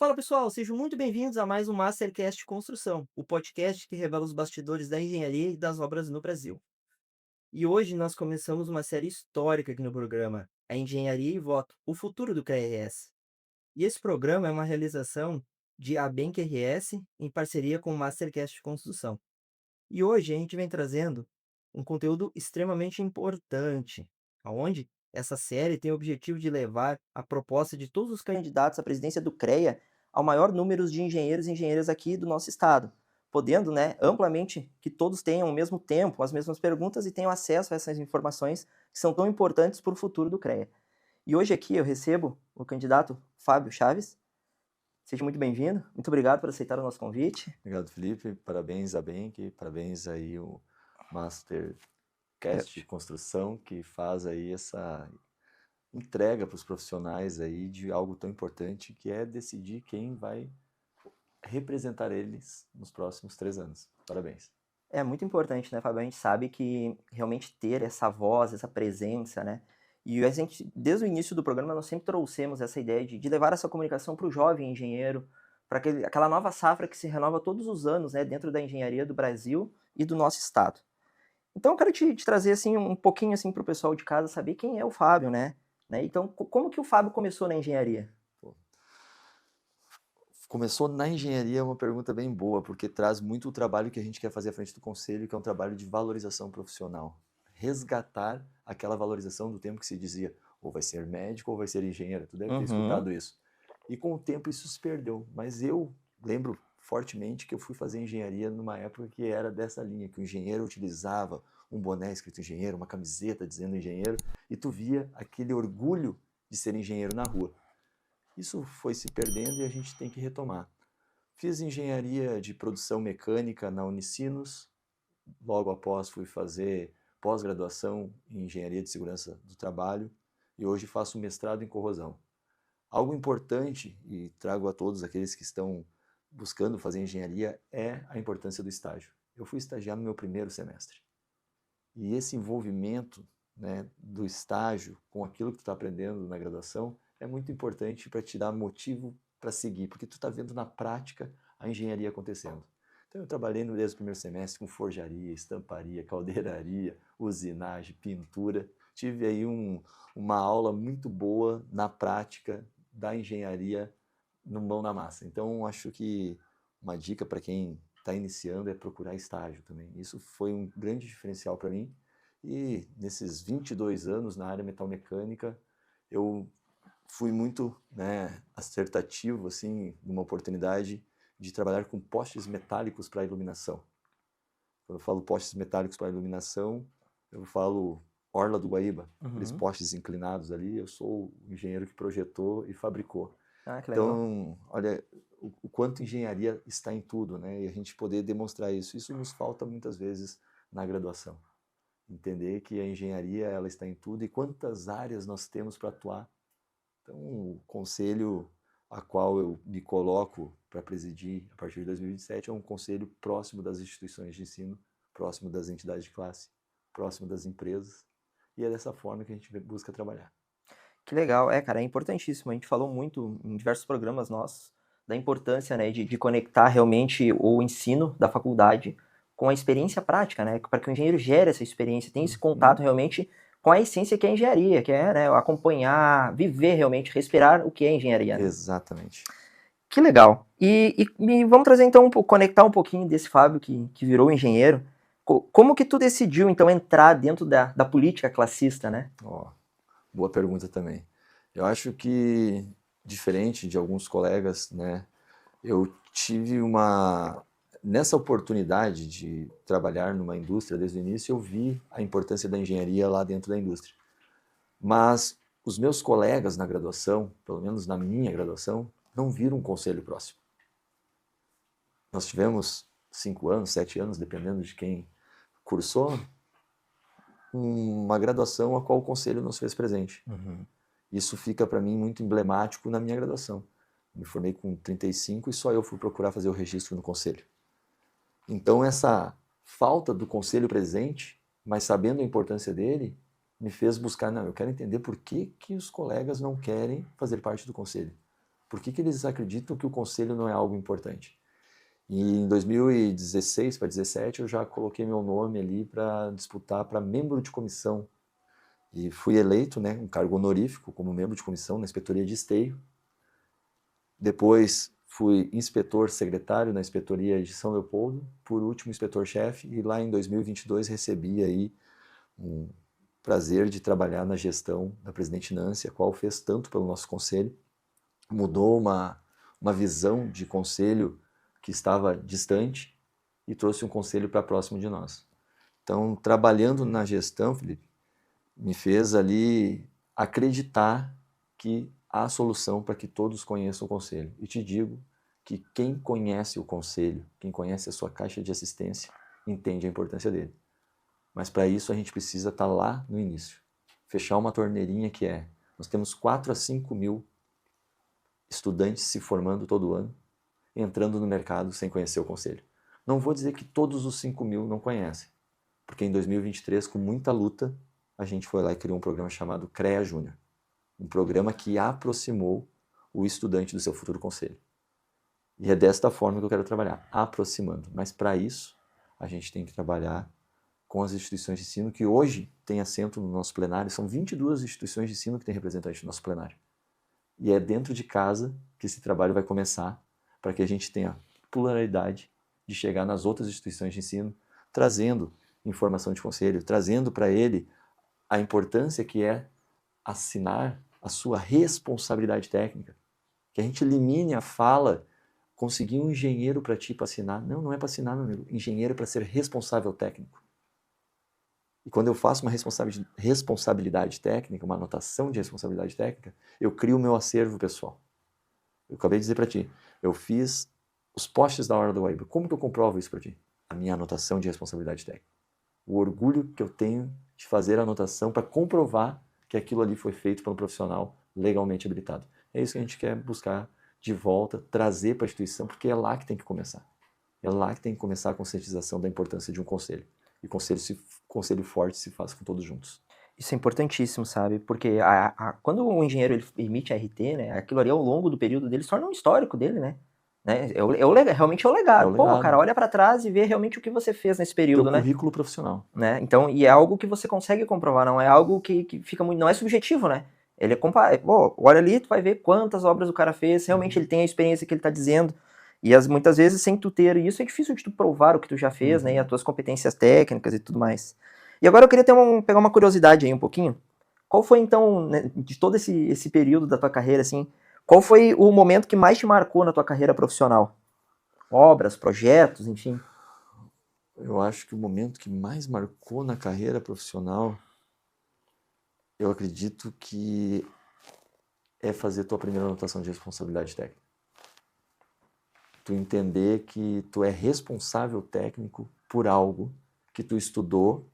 Fala pessoal, sejam muito bem-vindos a mais um Mastercast Construção, o podcast que revela os bastidores da engenharia e das obras no Brasil. E hoje nós começamos uma série histórica aqui no programa, a Engenharia e Voto, o futuro do CRS. E esse programa é uma realização de Abenq RS em parceria com o Mastercast Construção. E hoje a gente vem trazendo um conteúdo extremamente importante, aonde essa série tem o objetivo de levar a proposta de todos os candidatos à presidência do CREA ao maior número de engenheiros e engenheiras aqui do nosso estado, podendo, amplamente que todos tenham o mesmo tempo, as mesmas perguntas e tenham acesso a essas informações que são tão importantes para o futuro do CREA. E hoje aqui eu recebo o candidato Fábio Chaves. Seja muito bem-vindo. Muito obrigado por aceitar o nosso convite. Obrigado, Felipe. Parabéns a Benck, parabéns aí o Mastercast de Construção, que faz aí essa entrega para os profissionais aí de algo tão importante, que é decidir quem vai representar eles nos próximos 3 anos. Parabéns. É muito importante, né, Fábio? A gente sabe que realmente ter essa voz, essa presença, né? E a gente, desde o início do programa, nós sempre trouxemos essa ideia de levar essa comunicação para o jovem engenheiro, para aquela nova safra que se renova todos os anos, né, dentro da engenharia do Brasil e do nosso estado. Então, eu quero te trazer assim um pouquinho assim para o pessoal de casa saber quem é o Fábio, né? Então, como que o Fábio começou na engenharia? Começou na engenharia é uma pergunta bem boa, porque traz muito o trabalho que a gente quer fazer à frente do conselho, que é um trabalho de valorização profissional. Resgatar aquela valorização do tempo que se dizia, ou vai ser médico ou vai ser engenheiro. Tu deve ter escutado isso. E com o tempo isso se perdeu. Mas eu lembro fortemente que eu fui fazer engenharia numa época que era dessa linha, que o engenheiro utilizava um boné escrito engenheiro, uma camiseta dizendo engenheiro, e tu via aquele orgulho de ser engenheiro na rua. Isso foi se perdendo e a gente tem que retomar. Fiz engenharia de produção mecânica na Unicinos, logo após fui fazer pós-graduação em engenharia de segurança do trabalho e hoje faço mestrado em corrosão. Algo importante, e trago a todos aqueles que estão buscando fazer engenharia, é a importância do estágio. Eu fui estagiar no meu primeiro semestre. E esse envolvimento, né, do estágio com aquilo que tu está aprendendo na graduação é muito importante para te dar motivo para seguir, porque tu está vendo na prática a engenharia acontecendo. Então eu trabalhei desde o primeiro semestre com forjaria, estamparia, caldeiraria, usinagem, pintura. Tive aí uma aula muito boa na prática da engenharia no mão na massa. Então acho que uma dica para quem está iniciando é procurar estágio também. Isso foi um grande diferencial para mim. E nesses 22 anos na área metalmecânica, eu fui muito, né, acertativo assim, numa oportunidade de trabalhar com postes metálicos para iluminação. Quando eu falo postes metálicos para iluminação, eu falo Orla do Guaíba, aqueles postes inclinados ali, eu sou o engenheiro que projetou e fabricou. Ah, que legal. Então, olha o quanto engenharia está em tudo, né? E a gente poder demonstrar isso. Isso nos falta muitas vezes na graduação. Entender que a engenharia ela está em tudo e quantas áreas nós temos para atuar. Então, o conselho a qual eu me coloco para presidir a partir de 2027 é um conselho próximo das instituições de ensino, próximo das entidades de classe, próximo das empresas, e é dessa forma que a gente busca trabalhar. Que legal, cara, é importantíssimo. A gente falou muito em diversos programas nossos da importância, né, de conectar realmente o ensino da faculdade com a experiência prática, né, para que o engenheiro gere essa experiência, tenha esse contato realmente com a essência que é a engenharia, que é, né, acompanhar, viver realmente, respirar o que é engenharia, né? Exatamente. Que legal. E vamos trazer então, conectar um pouquinho desse Fábio que virou engenheiro. Como que tu decidiu então entrar dentro da política classista, né? Boa pergunta também. Eu acho que, diferente de alguns colegas, né, eu tive nessa oportunidade de trabalhar numa indústria desde o início, eu vi a importância da engenharia lá dentro da indústria. Mas os meus colegas na graduação, pelo menos na minha graduação, não viram um conselho próximo. Nós tivemos 5 anos, 7 anos, dependendo de quem cursou, uma graduação a qual o conselho não se fez presente. Isso fica para mim muito emblemático na minha graduação. Me formei com 35 e só eu fui procurar fazer o registro no conselho. Então essa falta do conselho presente, mas sabendo a importância dele, me fez buscar, não, eu quero entender por que os colegas não querem fazer parte do conselho. Por que eles acreditam que o conselho não é algo importante? E em 2016 para 2017 eu já coloquei meu nome ali para disputar para membro de comissão. E fui eleito, né, um cargo honorífico como membro de comissão na inspetoria de esteio. Depois fui inspetor secretário na inspetoria de São Leopoldo, por último inspetor-chefe, e lá em 2022 recebi aí um prazer de trabalhar na gestão da presidente Nancy, a qual fez tanto pelo nosso conselho, mudou uma visão de conselho que estava distante e trouxe um conselho para próximo de nós. Então, trabalhando na gestão, Felipe, me fez ali acreditar que há solução para que todos conheçam o conselho. E te digo que quem conhece o conselho, quem conhece a sua caixa de assistência, entende a importância dele. Mas para isso a gente precisa estar lá no início. Fechar uma torneirinha que é, nós temos 4 a 5 mil estudantes se formando todo ano, entrando no mercado sem conhecer o conselho. Não vou dizer que todos os 5 mil não conhecem, porque em 2023, com muita luta, a gente foi lá e criou um programa chamado CREA Júnior. Um programa que aproximou o estudante do seu futuro conselho. E é desta forma que eu quero trabalhar, aproximando. Mas para isso, a gente tem que trabalhar com as instituições de ensino que hoje têm assento no nosso plenário. São 22 instituições de ensino que têm representante no nosso plenário. E é dentro de casa que esse trabalho vai começar, para que a gente tenha pluralidade de chegar nas outras instituições de ensino, trazendo informação de conselho, trazendo para ele a importância que é assinar a sua responsabilidade técnica. Que a gente elimine a fala, conseguir um engenheiro para ti para assinar. Não, não é para assinar, meu amigo. Engenheiro é para ser responsável técnico. E quando eu faço uma responsabilidade técnica, uma anotação de responsabilidade técnica, eu crio o meu acervo pessoal. Eu acabei de dizer para ti, eu fiz os postes da Orla do Guaíba. Como que eu comprovo isso para ti? A minha anotação de responsabilidade técnica. O orgulho que eu tenho de fazer a anotação para comprovar que aquilo ali foi feito por um profissional legalmente habilitado. É isso que a gente quer buscar de volta, trazer para a instituição, porque é lá que tem que começar. É lá que tem que começar a conscientização da importância de um conselho. E conselho forte se faz com todos juntos. Isso é importantíssimo, sabe? Porque quando o engenheiro ele emite a RT, né, aquilo ali ao longo do período dele se torna um histórico dele, né? Realmente é o legado. É o legado. Pô, cara, olha para trás e vê realmente o que você fez nesse período, Teu né? currículo profissional. Né? Então, e é algo que você consegue comprovar, não é algo que fica muito, não é subjetivo, né? Ele é pô, olha ali, tu vai ver quantas obras o cara fez, realmente ele tem a experiência que ele tá dizendo. E muitas vezes, sem tu ter isso, é difícil de tu provar o que tu já fez, né? E as tuas competências técnicas e tudo mais. E agora eu queria pegar uma curiosidade aí um pouquinho. Qual foi, então, né, de todo esse período da tua carreira, assim, qual foi o momento que mais te marcou na tua carreira profissional? Obras, projetos, enfim. Eu acho que o momento que mais marcou na carreira profissional, eu acredito que é fazer tua primeira anotação de responsabilidade técnica. Tu entender que tu é responsável técnico por algo que tu estudou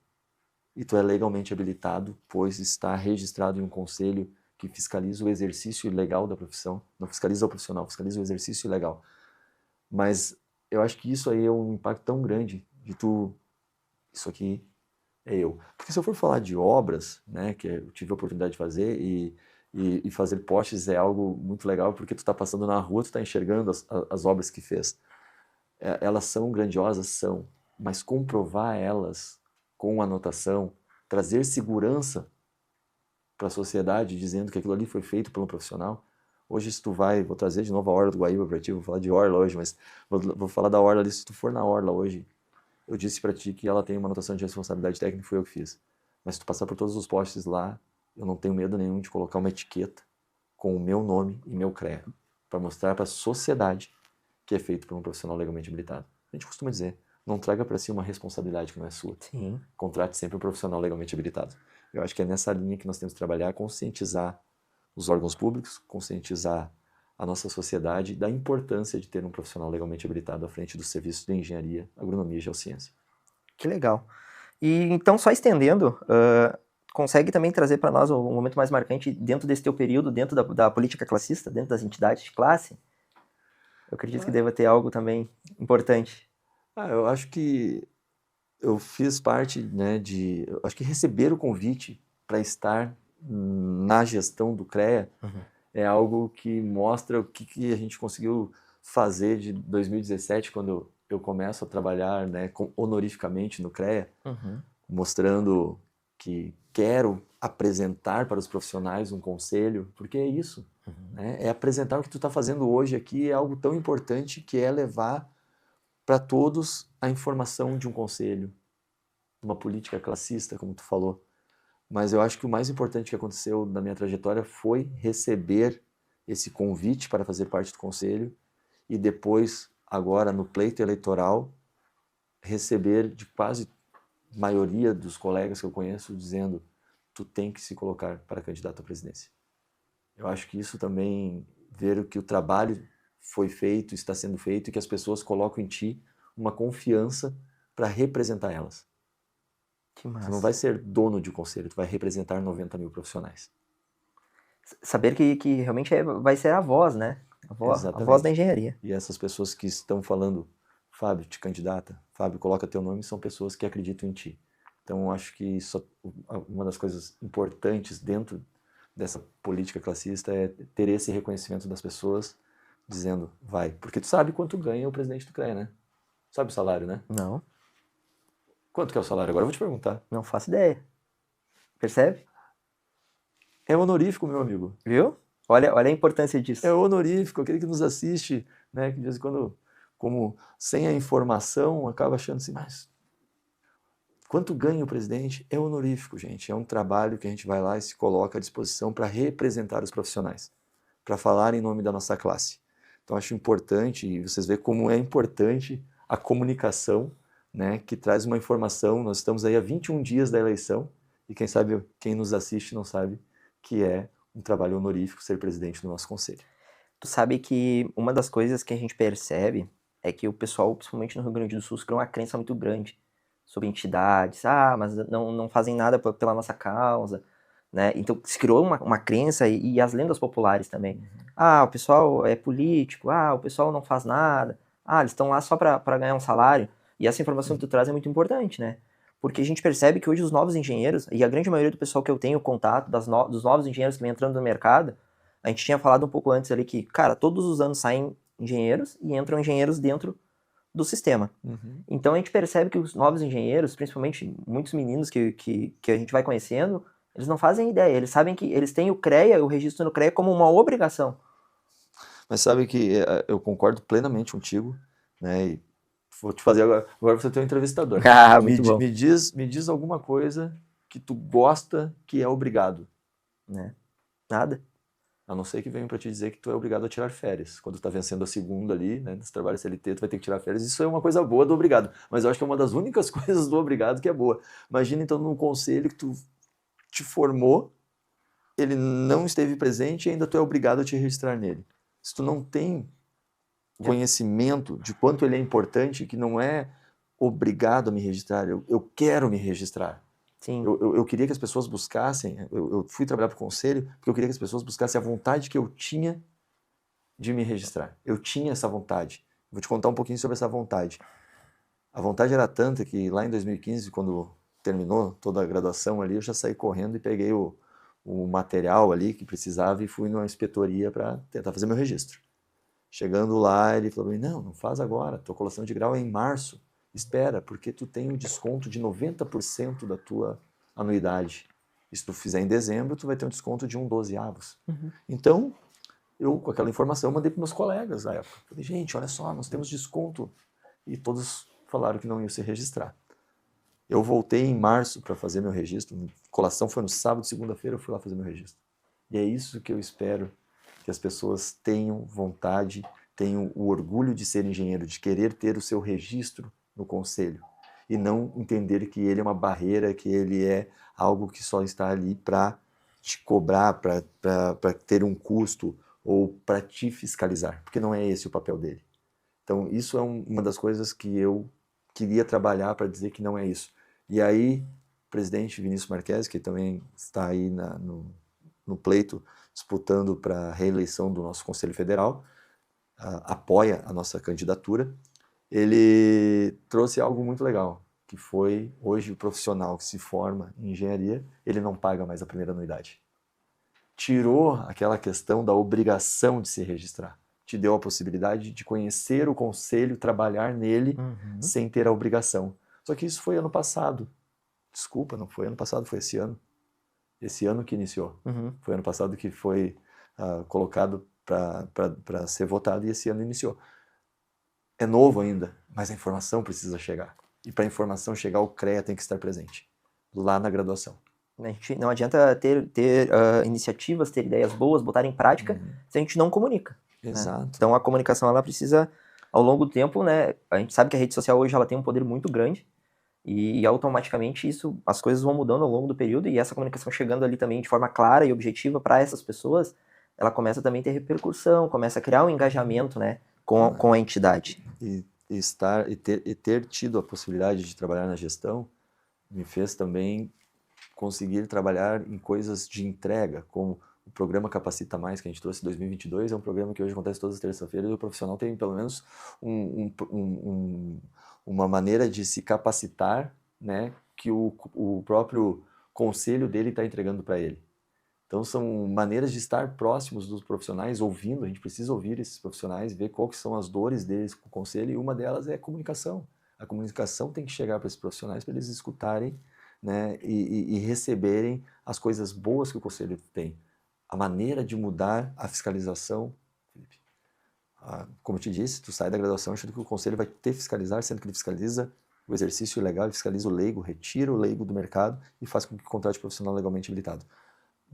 e tu é legalmente habilitado, pois está registrado em um conselho que fiscaliza o exercício legal da profissão. Não fiscaliza o profissional, fiscaliza o exercício legal. Mas eu acho que isso aí é um impacto tão grande de tu... Isso aqui é eu. Porque se eu for falar de obras, né, que eu tive a oportunidade de fazer, e fazer postes é algo muito legal, porque tu está passando na rua, tu está enxergando as obras que fez. Elas são grandiosas? São. Mas comprovar elas com anotação, trazer segurança para a sociedade, dizendo que aquilo ali foi feito por um profissional. Hoje, se tu vai, vou trazer de novo a Orla do Guaíba para ti, vou falar de Orla hoje, mas vou falar da Orla ali, se tu for na Orla hoje, eu disse para ti que ela tem uma anotação de responsabilidade técnica, foi eu que fiz. Mas se tu passar por todos os postes lá, eu não tenho medo nenhum de colocar uma etiqueta com o meu nome e meu CREA, para mostrar para a sociedade que é feito por um profissional legalmente habilitado. A gente costuma dizer, não traga para si uma responsabilidade que não é sua. Sim. Contrate sempre um profissional legalmente habilitado. Eu acho que é nessa linha que nós temos que trabalhar, conscientizar os órgãos públicos, conscientizar a nossa sociedade da importância de ter um profissional legalmente habilitado à frente dos serviços de engenharia, agronomia e geociência. Que legal. E então, só estendendo, consegue também trazer para nós um momento mais marcante dentro desse teu período, dentro da política classista, dentro das entidades de classe? Eu acredito que deva ter algo também importante. Eu acho que eu fiz parte, né, acho que receber o convite para estar na gestão do CREA é algo que mostra o que a gente conseguiu fazer de 2017, quando eu começo a trabalhar, né, honorificamente no CREA, mostrando que quero apresentar para os profissionais um conselho, porque é isso, né? É apresentar o que tu está fazendo hoje aqui, é algo tão importante que é levar para todos a informação de um conselho, uma política classista, como tu falou. Mas eu acho que o mais importante que aconteceu na minha trajetória foi receber esse convite para fazer parte do conselho e depois, agora no pleito eleitoral, receber de quase maioria dos colegas que eu conheço dizendo: tu tem que se colocar para candidato à presidência. Eu acho que isso também, ver o que o trabalho foi feito, está sendo feito, e que as pessoas colocam em ti uma confiança para representar elas. Que Tu não massa. vai ser dono de um conselho, tu vai representar 90 mil profissionais. Saber que realmente vai ser a voz, né? A voz da Exatamente. engenharia. E essas pessoas que estão falando: Fábio, te candidata, Fábio, coloca teu nome, são pessoas que acreditam em ti. Então, eu acho que uma das coisas importantes dentro dessa política classista é ter esse reconhecimento das pessoas dizendo: vai. Porque tu sabe quanto ganha o presidente do CREA, né? Sabe o salário, né? Não, Quanto que é o salário? Agora eu vou te perguntar. não faço ideia. Percebe? É honorífico, meu amigo. Viu? Olha a importância disso. É honorífico, aquele que nos assiste, né, que de vez em quando, como sem a informação, acaba achando assim, mas quanto ganha o presidente? É honorífico, gente. É um trabalho que a gente vai lá e se coloca à disposição para representar os profissionais, para falar em nome da nossa classe. Então, acho importante, e vocês veem como é importante a comunicação, né, que traz uma informação. Nós estamos aí há 21 dias da eleição, e quem sabe, quem nos assiste não sabe que é um trabalho honorífico ser presidente do nosso conselho. Tu sabe que uma das coisas que a gente percebe é que o pessoal, principalmente no Rio Grande do Sul, criou uma crença muito grande sobre entidades. Ah, mas não fazem nada pela nossa causa, né? Então se criou uma crença e as lendas populares também. Ah, o pessoal é político. Ah, o pessoal não faz nada. Ah, eles estão lá só para ganhar um salário. E essa informação que tu traz é muito importante, né? Porque a gente percebe que hoje os novos engenheiros, e a grande maioria do pessoal que eu tenho contato, dos novos engenheiros que vem entrando no mercado, a gente tinha falado um pouco antes ali que, cara, todos os anos saem engenheiros e entram engenheiros dentro do sistema. Então a gente percebe que os novos engenheiros, principalmente muitos meninos que a gente vai conhecendo, eles não fazem ideia. Eles sabem que eles têm o CREA, o registro no CREA, como uma obrigação. Mas sabe que eu concordo plenamente contigo, né? E vou te fazer agora você é o entrevistador. Ah, muito bom. Me diz alguma coisa que tu gosta que é obrigado. Né? Nada. A não ser que venham para te dizer que tu é obrigado a tirar férias. Quando tu tá vencendo a segunda ali, né, nesse trabalho CLT, tu vai ter que tirar férias. Isso é uma coisa boa do obrigado. Mas eu acho que é uma das únicas coisas do obrigado que é boa. Imagina então num conselho que tu te formou, ele não esteve presente e ainda tu é obrigado a te registrar nele. Se tu não tem conhecimento de quanto ele é importante, que não é obrigado a me registrar, eu quero me registrar. Sim. Eu queria que as pessoas buscassem, eu fui trabalhar para o conselho porque eu queria que as pessoas buscassem a vontade que eu tinha de me registrar. Eu tinha essa vontade. Vou te contar um pouquinho sobre essa vontade. A vontade era tanta que lá em 2015, quando terminou toda a graduação ali, eu já saí correndo e peguei o material ali que precisava e fui numa inspetoria para tentar fazer meu registro. Chegando lá, ele falou: não faz agora, tua colação de grau é em março. Espera, porque tu tem um desconto de 90% da tua anuidade. E se tu fizer em dezembro, tu vai ter um desconto de 1/12. Então, eu, com aquela informação, mandei para meus colegas na época. Falei: gente, olha só, nós temos desconto. E todos falaram que não iam se registrar. Eu voltei em março para fazer meu registro. A colação foi no sábado, segunda-feira eu fui lá fazer meu registro. E é isso que eu espero que as pessoas tenham vontade, tenham o orgulho de ser engenheiro, de querer ter o seu registro no conselho e não entender que ele é uma barreira, que ele é algo que só está ali para te cobrar, para ter um custo ou para te fiscalizar, porque não é esse o papel dele. Então, isso é uma das coisas que eu queria trabalhar para dizer que não é isso. E aí, o presidente Vinícius Marques, que também está aí no pleito, disputando para a reeleição do nosso Conselho Federal, apoia a nossa candidatura, ele trouxe algo muito legal, que foi, hoje, o profissional que se forma em engenharia, ele não paga mais a primeira anuidade. tirou aquela questão da obrigação de se registrar. Te deu a possibilidade de conhecer o conselho, trabalhar nele sem ter a obrigação. Só que isso foi ano passado. Desculpa, não foi ano passado, foi esse ano. Esse ano que iniciou. Foi ano passado que foi colocado para ser votado e esse ano iniciou. É novo ainda, mas a informação precisa chegar. E para a informação chegar, o CREA tem que estar presente, lá na graduação. A gente não adianta ter iniciativas, ter ideias boas, botar em prática, se a gente não comunica. Exato. Né? Então a comunicação ela precisa, ao longo do tempo, né? A gente sabe que a rede social hoje ela tem um poder muito grande e automaticamente isso, as coisas vão mudando ao longo do período e essa comunicação chegando ali também de forma clara e objetiva para essas pessoas, ela começa também a ter repercussão, começa a criar um engajamento, né, com a entidade. E ter tido a possibilidade de trabalhar na gestão me fez também conseguir trabalhar em coisas de entrega, como o programa Capacita Mais, que a gente trouxe em 2022, é um programa que hoje acontece todas as terças-feiras e o profissional tem pelo menos uma maneira de se capacitar, né, que o próprio conselho dele está entregando para ele. Então são maneiras de estar próximos dos profissionais, ouvindo, a gente precisa ouvir esses profissionais, ver quais são as dores deles com o conselho, e uma delas é a comunicação. A comunicação tem que chegar para esses profissionais para eles escutarem, né, e receberem as coisas boas que o conselho tem. A maneira de mudar a fiscalização, Felipe. Como eu te disse, tu sai da graduação achando que o conselho vai te fiscalizar, sendo que ele fiscaliza o exercício ilegal, ele fiscaliza o leigo, retira o leigo do mercado e faz com que contrate profissional legalmente habilitado.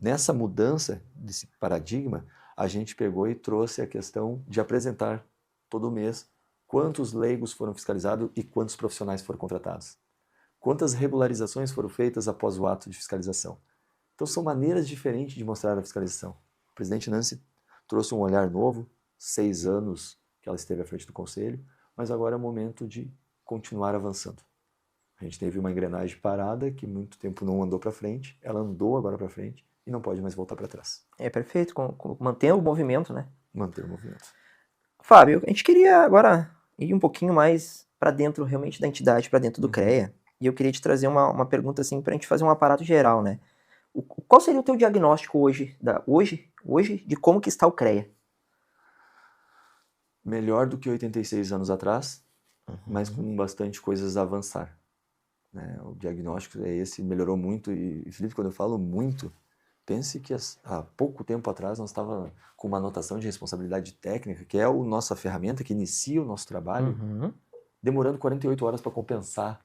Nessa mudança desse paradigma, a gente pegou e trouxe a questão de apresentar todo mês quantos leigos foram fiscalizados e quantos profissionais foram contratados. Quantas regularizações foram feitas após o ato de fiscalização. Então são maneiras diferentes de mostrar a fiscalização. O presidente Nancy trouxe um olhar novo, 6 anos que ela esteve à frente do conselho, mas agora é o momento de continuar avançando. A gente teve uma engrenagem parada que muito tempo não andou para frente, ela andou agora para frente e não pode mais voltar para trás. É perfeito, manter o movimento, né? Manter o movimento. Fábio, a gente queria agora ir um pouquinho mais para dentro realmente da entidade, para dentro do CREA, e eu queria te trazer uma pergunta assim para a gente fazer um aparato geral, né? Qual seria o teu diagnóstico hoje de como que está o CREA? Melhor do que 86 anos atrás, mas com bastante coisas a avançar. Né? O diagnóstico é esse, melhorou muito, e Felipe, quando eu falo muito, pense que há pouco tempo atrás nós estávamos com uma anotação de responsabilidade técnica, que é a nossa ferramenta que inicia o nosso trabalho, demorando 48 horas para compensar.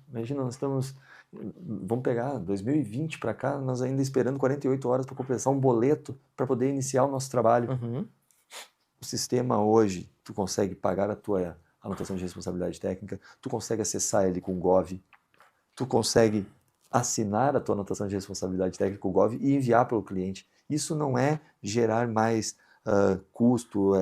Imagina, nós estamos, vamos pegar 2020 para cá, nós ainda esperando 48 horas para compensar um boleto para poder iniciar o nosso trabalho. O sistema hoje, tu consegue pagar a tua anotação de responsabilidade técnica, tu consegue acessar ele com o Gov, tu consegue assinar a tua anotação de responsabilidade técnica com o Gov e enviar para o cliente. Isso não é gerar mais custo,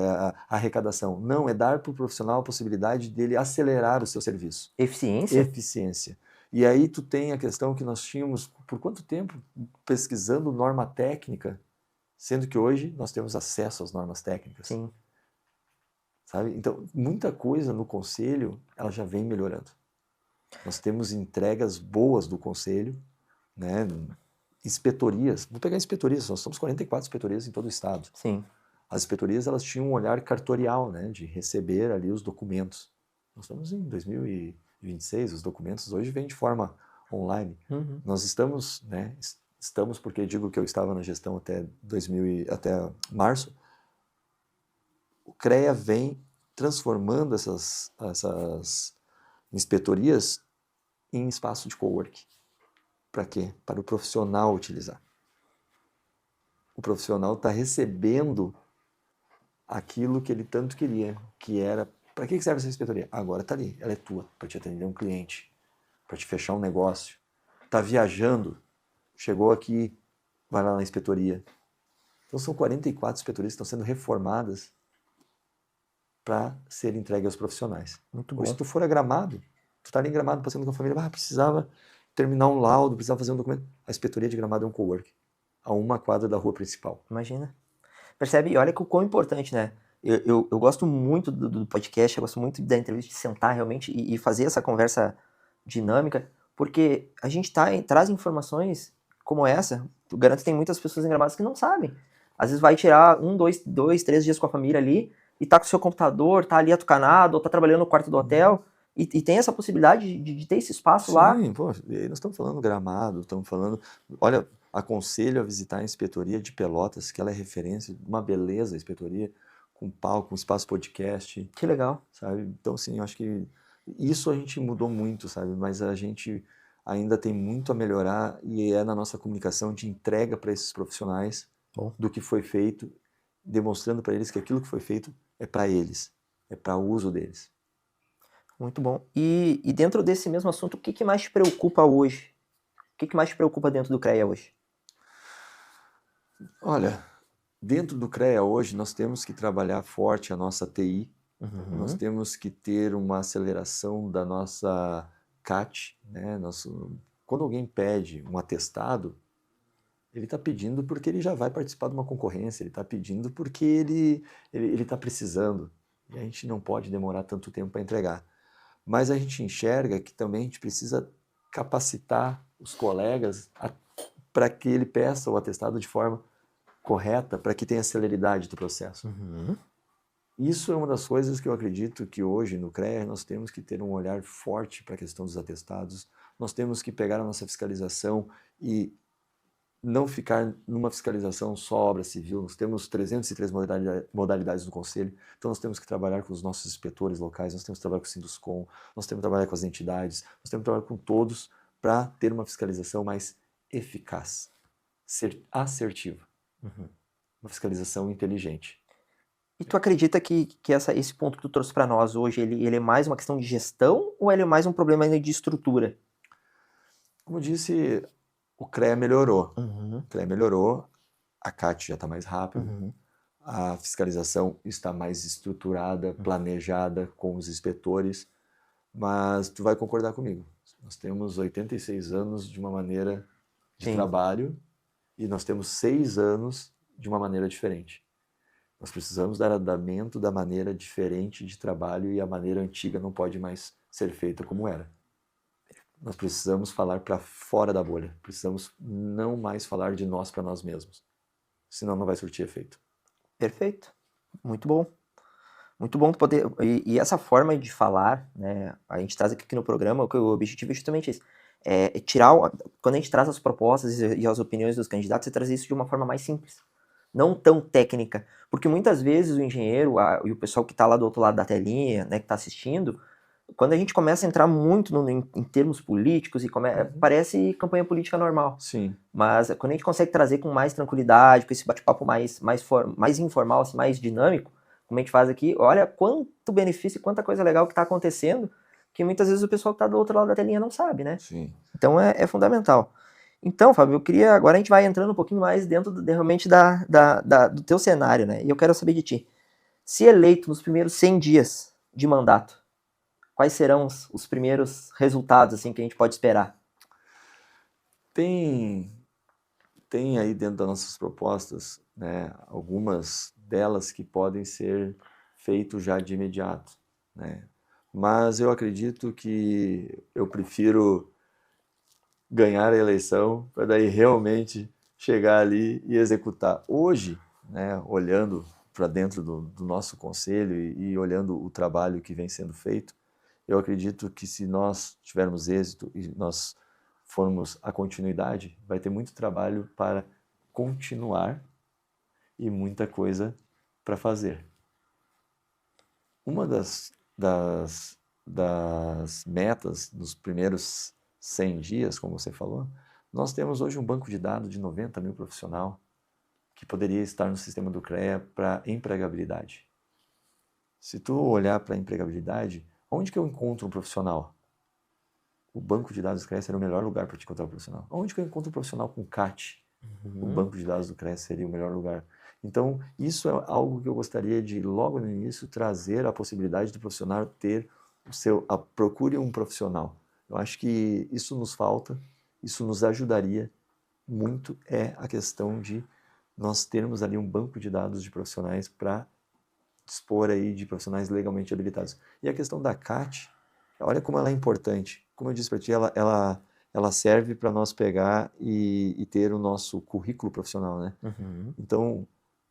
arrecadação. Não, é dar para o profissional a possibilidade dele acelerar o seu serviço. Eficiência. E aí tu tem a questão que nós tínhamos, por quanto tempo, pesquisando norma técnica, sendo que hoje nós temos acesso às normas técnicas. Sim. Sabe? Então, muita coisa no conselho, ela já vem melhorando. Nós temos entregas boas do conselho, né? Inspetorias, vou pegar inspetorias, nós somos 44 inspetorias em todo o estado. Sim. As inspetorias, elas tinham um olhar cartorial, né? De receber ali os documentos. Nós estamos em 2026, os documentos hoje vêm de forma online. Nós estamos, né? Estamos porque digo que eu estava na gestão até março. O CREA vem transformando essas inspetorias em espaço de coworking. Para quê? Para o profissional utilizar. O profissional está recebendo aquilo que ele tanto queria, que era... Para que serve essa inspetoria? Agora está ali, ela é tua, para te atender um cliente, para te fechar um negócio. Está viajando, chegou aqui, vai lá na inspetoria. Então são 44 inspetorias que estão sendo reformadas para ser entregue aos profissionais. Muito bom. Ou se tu for a Gramado, tu está ali em Gramado passeando com a família, precisava terminar um laudo, precisava fazer um documento. A inspetoria de Gramado é um coworking, a uma quadra da rua principal. Imagina. Percebe? E olha que o quão importante, né? Eu gosto muito do podcast, eu gosto muito da entrevista, de sentar realmente e fazer essa conversa dinâmica, porque a gente traz informações como essa, tu garanto que tem muitas pessoas em Gramados que não sabem. Às vezes vai tirar 3 dias com a família ali e tá com o seu computador, tá ali atucanado, ou tá trabalhando no quarto do hotel e tem essa possibilidade de ter esse espaço lá. Sim, pô, e aí nós estamos falando Gramado, estamos falando... Olha, aconselho a visitar a Inspetoria de Pelotas, que ela é referência, uma beleza a Inspetoria, com palco, com espaço podcast, Que legal. sabe? Então, assim, eu acho que isso a gente mudou muito, sabe? Mas a gente ainda tem muito a melhorar e é na nossa comunicação de entrega para esses profissionais Bom. do que foi feito, demonstrando para eles que aquilo que foi feito é para eles, é para uso deles. Muito bom. E dentro desse mesmo assunto, o que mais te preocupa hoje? O que mais te preocupa dentro do CREA hoje? Olha, dentro do CREA hoje nós temos que trabalhar forte a nossa TI, nós temos que ter uma aceleração da nossa CAT, né? Quando alguém pede um atestado, ele está pedindo porque ele já vai participar de uma concorrência, ele está pedindo porque ele está precisando. E a gente não pode demorar tanto tempo para entregar. Mas a gente enxerga que também a gente precisa capacitar os colegas para que ele peça o atestado de forma correta, para que tenha celeridade do processo. Isso é uma das coisas que eu acredito que hoje no CREA nós temos que ter um olhar forte para a questão dos atestados, nós temos que pegar a nossa fiscalização e não ficar numa fiscalização só obra civil. Nós temos 303 modalidades no Conselho, então nós temos que trabalhar com os nossos inspetores locais, nós temos que trabalhar com o Sinduscom, nós temos que trabalhar com as entidades, nós temos que trabalhar com todos para ter uma fiscalização mais eficaz, assertiva, uma fiscalização inteligente. E tu acredita que esse ponto que tu trouxe para nós hoje, ele é mais uma questão de gestão ou ele é mais um problema ainda de estrutura? Como eu disse, o CREA melhorou. O CREA melhorou, a CAT já está mais rápido, a fiscalização está mais estruturada, planejada com os inspetores, mas tu vai concordar comigo. Nós temos 86 anos de uma maneira de Sim. trabalho e nós temos 6 anos de uma maneira diferente. Nós precisamos dar andamento da maneira diferente de trabalho e a maneira antiga não pode mais ser feita como era. Nós precisamos falar para fora da bolha. Precisamos não mais falar de nós para nós mesmos. Senão não vai surtir efeito. Perfeito. Muito bom. Muito bom tu poder. E essa forma de falar, né? A gente traz aqui no programa, o objetivo é justamente esse. É tirar. Quando a gente traz as propostas e as opiniões dos candidatos, é trazer isso de uma forma mais simples. Não tão técnica. Porque muitas vezes o engenheiro e o pessoal que está lá do outro lado da telinha, né, que está assistindo, quando a gente começa a entrar muito em termos políticos, parece campanha política normal. Sim. Mas quando a gente consegue trazer com mais tranquilidade, com esse bate-papo mais informal, assim, mais dinâmico, como a gente faz aqui, olha quanto benefício e quanta coisa legal que está acontecendo, que muitas vezes o pessoal que está do outro lado da telinha não sabe, né? Sim. Então é fundamental. Então, Fábio, agora a gente vai entrando um pouquinho mais dentro realmente do teu cenário, né? E eu quero saber de ti. Se eleito nos primeiros 100 dias de mandato, quais serão os primeiros resultados assim que a gente pode esperar? Tem aí dentro das nossas propostas, né, algumas delas que podem ser feitos já de imediato, né? Mas eu acredito que eu prefiro ganhar a eleição para daí realmente chegar ali e executar. Hoje, né, olhando para dentro do nosso conselho e olhando o trabalho que vem sendo feito, eu acredito que se nós tivermos êxito e nós formos a continuidade, vai ter muito trabalho para continuar e muita coisa para fazer. Uma das metas dos primeiros 100 dias, como você falou, nós temos hoje um banco de dados de 90 mil profissional que poderia estar no sistema do CREA para empregabilidade. Se tu olhar para a empregabilidade, onde que eu encontro um profissional? O banco de dados do CREA seria o melhor lugar para te encontrar um profissional. Onde que eu encontro um profissional com CAT? O banco de dados do CREA seria o melhor lugar. Então, isso é algo que eu gostaria de, logo no início, trazer a possibilidade do profissional ter procure um profissional. Eu acho que isso nos falta, isso nos ajudaria muito, é a questão de nós termos ali um banco de dados de profissionais para dispor aí de profissionais legalmente habilitados. E a questão da CAT, olha como ela é importante. Como eu disse para ti, ela ela serve para nós pegar e ter o nosso currículo profissional, né? Uhum. Então,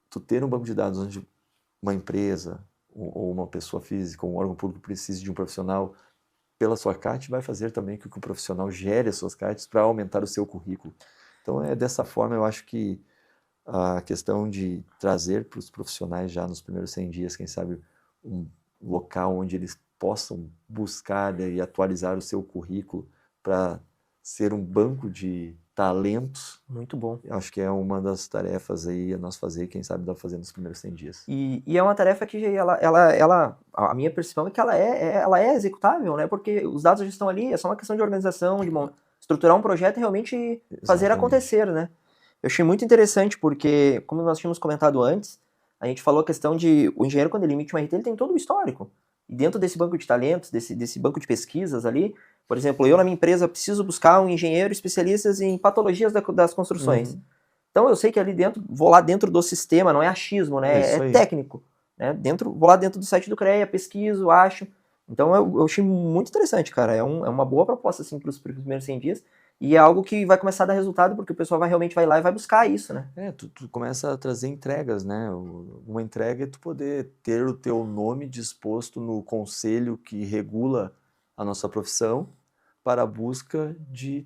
tu ter um banco de dados onde uma empresa ou uma pessoa física, ou um órgão público precise de um profissional pela sua CAT, vai fazer também que o profissional gere as suas CATs para aumentar o seu currículo. Então, dessa forma, eu acho que a questão de trazer para os profissionais já nos primeiros 100 dias, quem sabe, um local onde eles possam buscar, né, e atualizar o seu currículo para ser um banco de talentos. Muito bom. Eu acho que é uma das tarefas aí a nós fazer, quem sabe dá pra fazer nos primeiros 100 dias. E é uma tarefa que a minha percepção é que ela é executável, né? Porque os dados já estão ali, é só uma questão de organização, de estruturar um projeto e realmente fazer Exatamente. acontecer, né? Eu achei muito interessante porque, como nós tínhamos comentado antes, a gente falou a questão de o engenheiro, quando ele emite uma RT, ele tem todo o histórico. E dentro desse banco de talentos, desse banco de pesquisas ali, por exemplo, eu na minha empresa preciso buscar um engenheiro especialista em patologias das construções. Uhum. Então eu sei que ali dentro, vou lá dentro do sistema, não é achismo, né? É isso É aí. técnico. Né? Vou lá dentro do site do CREA, pesquiso, acho. Então eu achei muito interessante, cara. É uma boa proposta assim, para os primeiros 100 dias. E é algo que vai começar a dar resultado, porque o pessoal realmente vai lá e vai buscar isso, né? Tu começa a trazer entregas, né? Uma entrega é tu poder ter o teu nome disposto no conselho que regula a nossa profissão para a busca de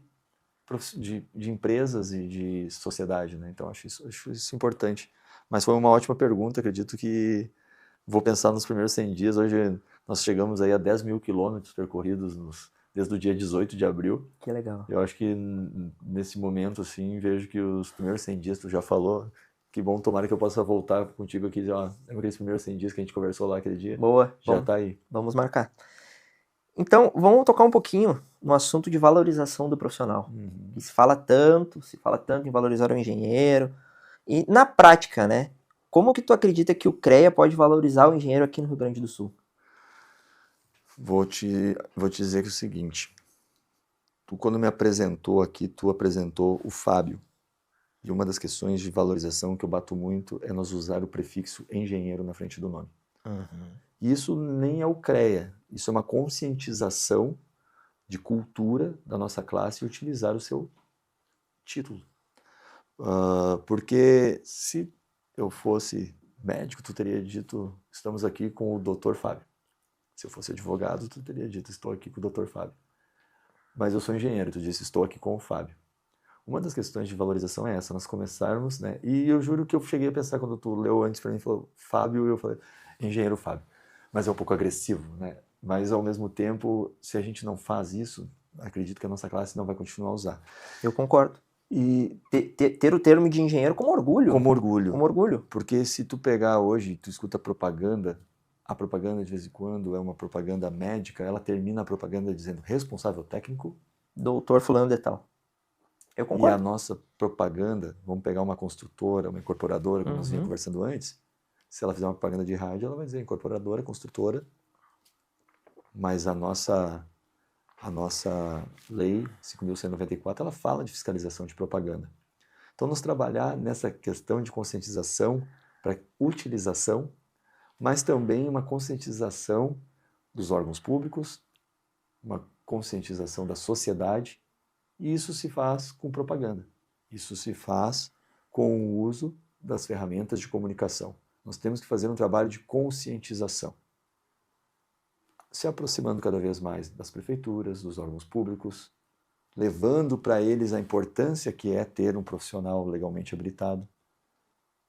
empresas e de sociedade, né? Então acho isso importante. Mas foi uma ótima pergunta, acredito que vou pensar nos primeiros 100 dias. Hoje nós chegamos aí a 10 mil quilômetros percorridos desde o dia 18 de abril. Que legal. Eu acho que nesse momento, assim, vejo que os primeiros 100 dias, tu já falou, que bom, tomara que eu possa voltar contigo aqui, ó, lembra aqueles primeiros 100 dias que a gente conversou lá aquele dia? Boa. Já tá aí. Vamos marcar. Então, vamos tocar um pouquinho no assunto de valorização do profissional. Uhum. Que se fala tanto em valorizar o engenheiro. E na prática, né? Como que tu acredita que o CREA pode valorizar o engenheiro aqui no Rio Grande do Sul? Vou te dizer que é o seguinte, tu quando me apresentou aqui, tu apresentou o Fábio. E uma das questões de valorização que eu bato muito é nós usar o prefixo engenheiro na frente do nome. Uhum. Isso nem é o CREA, isso é uma conscientização de cultura da nossa classe e utilizar o seu título. Porque se eu fosse médico, tu teria dito, estamos aqui com o Dr. Fábio. Se eu fosse advogado, tu teria dito, estou aqui com o Dr. Fábio. Mas eu sou engenheiro, tu disse, estou aqui com o Fábio. Uma das questões de valorização é essa, nós começarmos, né? E eu juro que eu cheguei a pensar, quando tu leu antes para mim, falou Fábio, eu falei, engenheiro Fábio. Mas é um pouco agressivo, né? Mas ao mesmo tempo, se a gente não faz isso, acredito que a nossa classe não vai continuar a usar. Eu concordo. E ter o termo de engenheiro como orgulho. como orgulho. Como orgulho. Porque se tu pegar hoje, tu escuta propaganda, a propaganda de vez em quando é uma propaganda médica, ela termina a propaganda dizendo responsável técnico. Doutor fulano de tal. Eu E a concordo. nossa propaganda, vamos pegar uma construtora, uma incorporadora, como nós vínhamos conversando antes, se ela fizer uma propaganda de rádio, ela vai dizer incorporadora, construtora, mas a nossa lei 5.194, ela fala de fiscalização de propaganda. Então, nós trabalhar nessa questão de conscientização para utilização, mas também uma conscientização dos órgãos públicos, uma conscientização da sociedade, e isso se faz com propaganda. Isso se faz com o uso das ferramentas de comunicação. Nós temos que fazer um trabalho de conscientização, se aproximando cada vez mais das prefeituras, dos órgãos públicos, levando para eles a importância que é ter um profissional legalmente habilitado,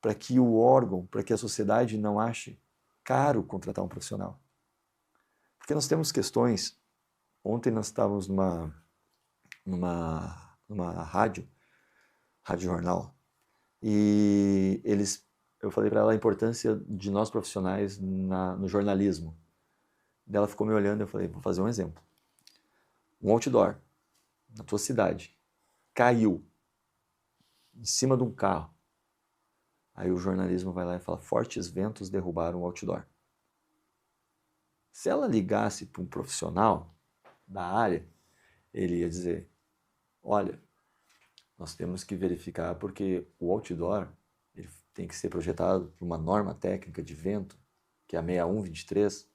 para que o órgão, para que a sociedade não ache caro contratar um profissional. Porque nós temos questões. Ontem nós estávamos numa rádio jornal, e eu falei para ela a importância de nós profissionais no jornalismo. Ela ficou me olhando e eu falei, vou fazer um exemplo. Um outdoor na tua cidade caiu em cima de um carro. Aí o jornalismo vai lá e fala, fortes ventos derrubaram o outdoor. Se ela ligasse para um profissional da área, ele ia dizer, olha, nós temos que verificar porque o outdoor ele tem que ser projetado por uma norma técnica de vento, que é a 6123,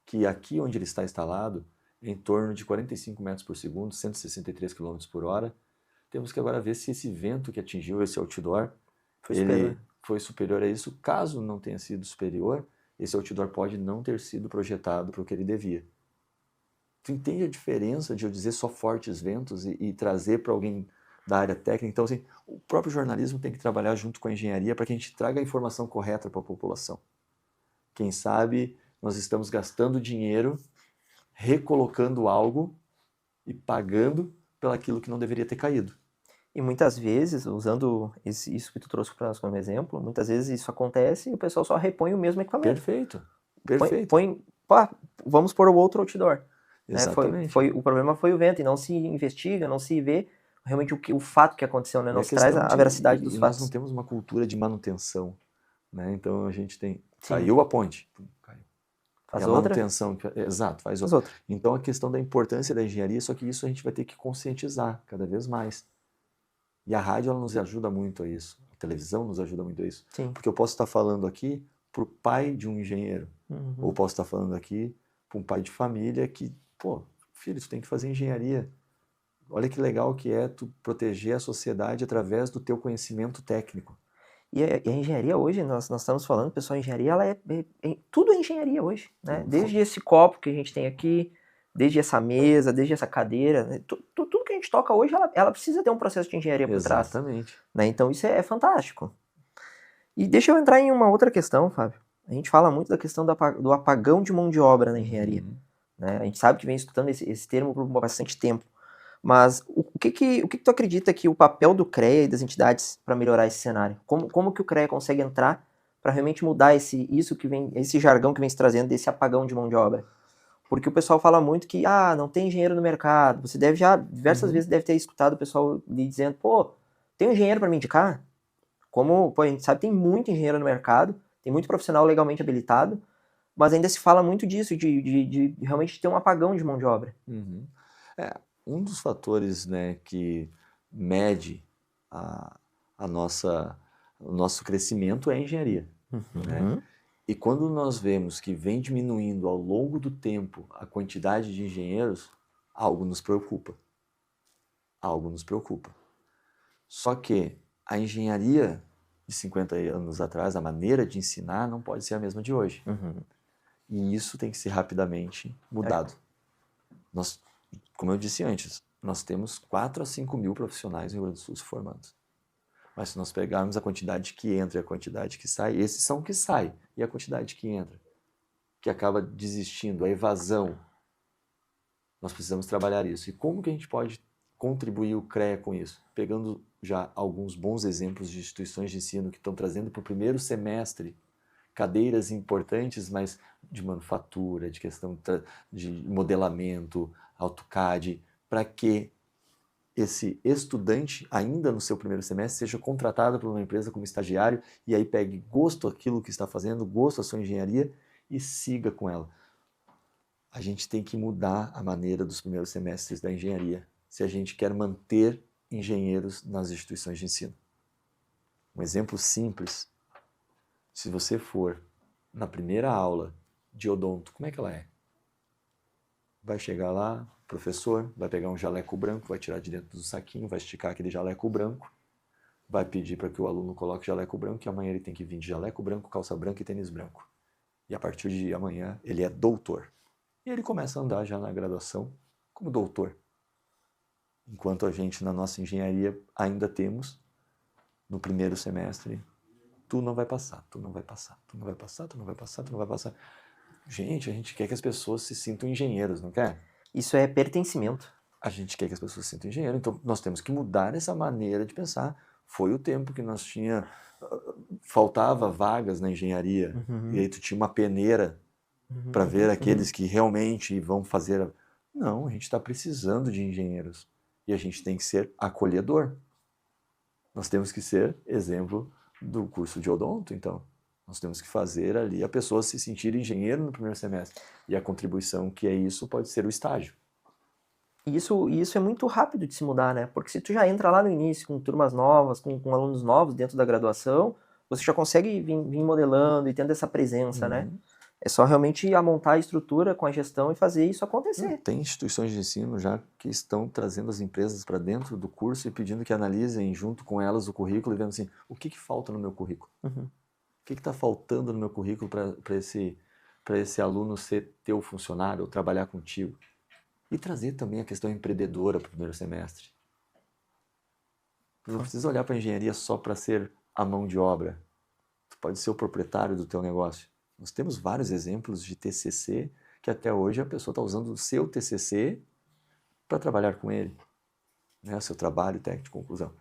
que aqui onde ele está instalado em torno de 45 metros por segundo, 163 km por hora. Temos que agora ver se esse vento que atingiu esse outdoor, ele foi superior a isso. Caso não tenha sido superior, esse outdoor pode não ter sido projetado para o que ele devia. Tu entende a diferença de eu dizer só fortes ventos e trazer para alguém da área técnica? Então, assim, o próprio jornalismo tem que trabalhar junto com a engenharia para que a gente traga a informação correta para a população. Quem sabe nós estamos gastando dinheiro, recolocando algo e pagando pelo aquilo que não deveria ter caído. E muitas vezes, usando isso que tu trouxe para nós como exemplo, muitas vezes isso acontece e o pessoal só repõe o mesmo equipamento. Perfeito, perfeito. Vamos pôr o outro outdoor. Exatamente. O problema foi o vento, e não se investiga, não se vê realmente o fato que aconteceu, né? Não se traz a veracidade dos fatos. Nós não temos uma cultura de manutenção, né? Então a gente tem... Caiu a ponte. Caiu. Faz outra. Manutenção. Exato, faz outra. Então a questão da importância da engenharia, só que isso a gente vai ter que conscientizar cada vez mais. E a rádio ela nos ajuda muito a isso. A televisão nos ajuda muito a isso. Sim. Porque eu posso estar falando aqui para o pai de um engenheiro. Ou posso estar falando aqui para um pai de família que, pô, filho, tu tem que fazer engenharia. Olha que legal que é tu proteger a sociedade através do teu conhecimento técnico. E a engenharia hoje, nós estamos falando, pessoal, a engenharia, tudo é engenharia hoje, né? Desde esse copo que a gente tem aqui, desde essa mesa, desde essa cadeira, né? Tudo que a gente toca hoje, ela precisa ter um processo de engenharia por trás. Exatamente. Né? Então isso é fantástico. E deixa eu entrar em uma outra questão, Fábio. A gente fala muito da questão do apagão de mão de obra na engenharia. Né? A gente sabe que vem estudando esse termo por bastante tempo. Mas o que tu acredita que o papel do CREA e das entidades para melhorar esse cenário? Como que o CREA consegue entrar para realmente mudar esse jargão que vem se trazendo desse apagão de mão de obra? Porque o pessoal fala muito que não tem engenheiro no mercado. Você deve já, diversas vezes, deve ter escutado o pessoal lhe dizendo, pô, tem um engenheiro para me indicar? A gente sabe, tem muito engenheiro no mercado, tem muito profissional legalmente habilitado, mas ainda se fala muito disso, de realmente ter um apagão de mão de obra. Um dos fatores, né, que mede o nosso crescimento é a engenharia. Né? E quando nós vemos que vem diminuindo ao longo do tempo a quantidade de engenheiros, algo nos preocupa. Algo nos preocupa. Só que a engenharia de 50 anos atrás, a maneira de ensinar, não pode ser a mesma de hoje. E isso tem que ser rapidamente mudado. Como eu disse antes, nós temos 4 a 5 mil profissionais no Rio Grande do Sul se formando. Mas se nós pegarmos a quantidade que entra e a quantidade que sai, esses são que sai. E a quantidade que entra, que acaba desistindo, a evasão, nós precisamos trabalhar isso. E como que a gente pode contribuir o CREA com isso? Pegando já alguns bons exemplos de instituições de ensino que estão trazendo para o primeiro semestre cadeiras importantes, mas de manufatura, de questão de modelamento, AutoCAD, para que esse estudante, ainda no seu primeiro semestre, seja contratado por uma empresa como estagiário e aí pegue gosto àquilo que está fazendo, gosto à sua engenharia e siga com ela. A gente tem que mudar a maneira dos primeiros semestres da engenharia, se a gente quer manter engenheiros nas instituições de ensino. Um exemplo simples, se você for na primeira aula de odonto, como é que ela é? Vai chegar lá, professor, vai pegar um jaleco branco, vai tirar de dentro do saquinho, vai esticar aquele jaleco branco, vai pedir para que o aluno coloque jaleco branco e amanhã ele tem que vir de jaleco branco, calça branca e tênis branco. E a partir de amanhã ele é doutor. E ele começa a andar já na graduação como doutor. Enquanto a gente na nossa engenharia ainda temos, no primeiro semestre, tu não vai passar, tu não vai passar, tu não vai passar, tu não vai passar, tu não vai passar. Gente, a gente quer que as pessoas se sintam engenheiros, não quer? Isso é pertencimento. A gente quer que as pessoas se sintam engenheiros, então nós temos que mudar essa maneira de pensar. Foi o tempo que nós faltava vagas na engenharia, e aí tu tinha uma peneira para ver aqueles que realmente vão fazer... Não, a gente está precisando de engenheiros, e a gente tem que ser acolhedor. Nós temos que ser exemplo do curso de odonto, então. Nós temos que fazer ali a pessoa se sentir engenheiro no primeiro semestre. E a contribuição que é isso pode ser o estágio. E isso é muito rápido de se mudar, né? Porque se tu já entra lá no início com turmas novas, com alunos novos dentro da graduação, você já consegue vir modelando e tendo essa presença, né? É só realmente montar a estrutura com a gestão e fazer isso acontecer. Tem instituições de ensino já que estão trazendo as empresas para dentro do curso e pedindo que analisem junto com elas o currículo e vendo assim, o que falta no meu currículo? Uhum. O que está faltando no meu currículo para esse aluno ser teu funcionário ou trabalhar contigo? E trazer também a questão empreendedora para o primeiro semestre. Tu não precisa olhar para a engenharia só para ser a mão de obra. Tu pode ser o proprietário do teu negócio. Nós temos vários exemplos de TCC que até hoje a pessoa está usando o seu TCC para trabalhar com ele, né? O seu trabalho técnico de conclusão.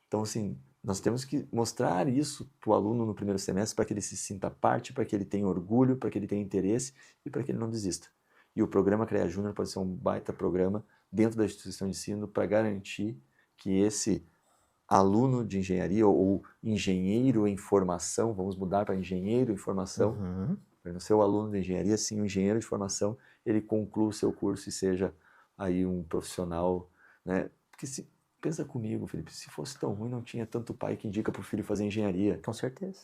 Então, assim, nós temos que mostrar isso para o aluno no primeiro semestre para que ele se sinta parte, para que ele tenha orgulho, para que ele tenha interesse e para que ele não desista. E o programa CREA Júnior pode ser um baita programa dentro da instituição de ensino para garantir que esse aluno de engenharia ou engenheiro em formação, vamos mudar para engenheiro em formação, para não ser o aluno de engenharia, sim o engenheiro de formação, ele conclua o seu curso e seja aí um profissional, né? Porque pensa comigo, Felipe, se fosse tão ruim, não tinha tanto pai que indica para o filho fazer engenharia. Com certeza.